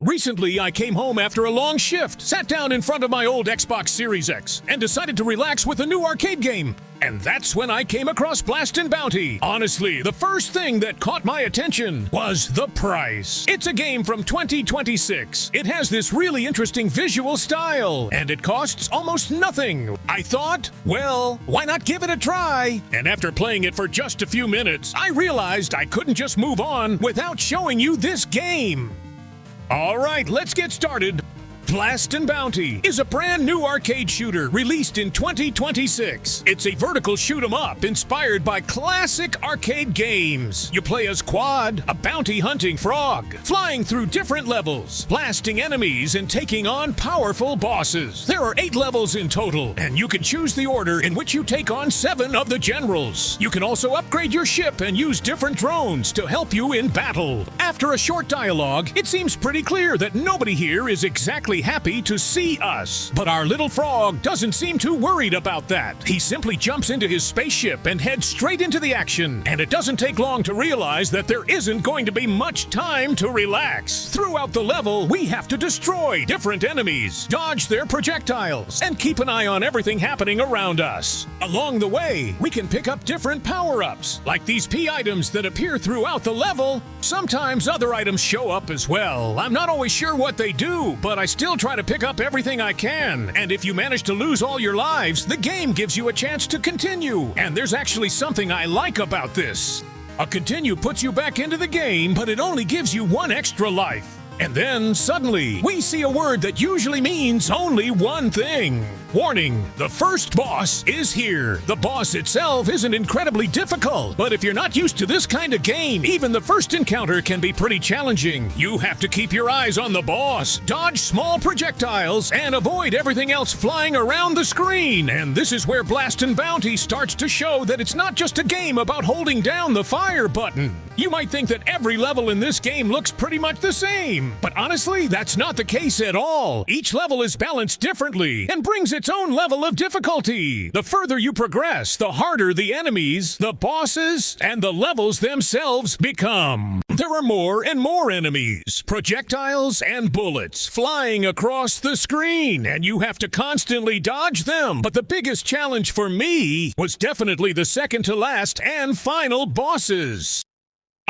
Recently, I came home after a long shift, sat down in front of my old Xbox Series X, and decided to relax with a new arcade game. And that's when I came across Blastin' Bounty. Honestly, the first thing that caught my attention was the price. It's a game from 2026. It has this really interesting visual style, and it costs almost nothing. I thought, well, why not give it a try? And after playing it for just a few minutes, I realized I couldn't just move on without showing you this game. All right, let's get started. Blastin' Bounty is a brand new arcade shooter released in 2026. It's a vertical shoot 'em up inspired by classic arcade games. You play as Quad, a bounty hunting frog, flying through different levels, blasting enemies and taking on powerful bosses. There are 8 levels in total, and you can choose the order in which you take on 7 of the generals. You can also upgrade your ship and use different drones to help you in battle. After a short dialogue, it seems pretty clear that nobody here is exactly happy to see us. But our little frog doesn't seem too worried about that. He simply jumps into his spaceship and heads straight into the action. And it doesn't take long to realize that there isn't going to be much time to relax. Throughout the level, we have to destroy different enemies, dodge their projectiles, and keep an eye on everything happening around us. Along the way, we can pick up different power-ups, like these P items that appear throughout the level. Sometimes other items show up as well. I'm not always sure what they do, but I still try to pick up everything I can. And if you manage to lose all your lives, the game gives you a chance to continue. And there's actually something I like about this. A continue puts you back into the game, but it only gives you 1 extra life. And then, suddenly, we see a word that usually means only one thing. Warning, the first boss is here. The boss itself isn't incredibly difficult, but if you're not used to this kind of game, even the first encounter can be pretty challenging. You have to keep your eyes on the boss, dodge small projectiles, and avoid everything else flying around the screen. And this is where Blastin' Bounty starts to show that it's not just a game about holding down the fire button. You might think that every level in this game looks pretty much the same, but honestly, that's not the case at all. Each level is balanced differently and brings its own level of difficulty. The further you progress, the harder the enemies, the bosses, and the levels themselves become. There are more and more enemies, projectiles and bullets flying across the screen, and you have to constantly dodge them. But the biggest challenge for me was definitely the second to last and final bosses.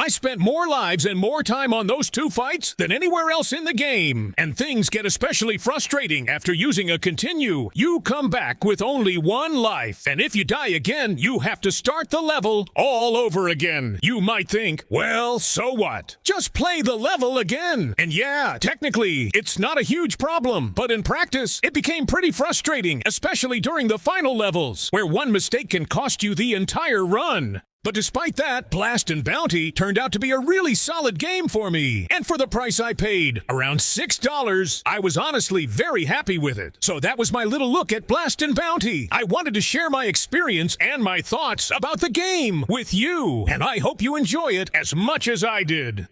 I spent more lives and more time on those 2 fights than anywhere else in the game. And things get especially frustrating after using a continue. You come back with only 1 life. And if you die again, you have to start the level all over again. You might think, well, so what? Just play the level again. And yeah, technically, it's not a huge problem. But in practice, it became pretty frustrating, especially during the final levels, where 1 mistake can cost you the entire run. But despite that, Blastin' Bounty turned out to be a really solid game for me. And for the price I paid, around $6, I was honestly very happy with it. So that was my little look at Blastin' Bounty. I wanted to share my experience and my thoughts about the game with you, and I hope you enjoy it as much as I did.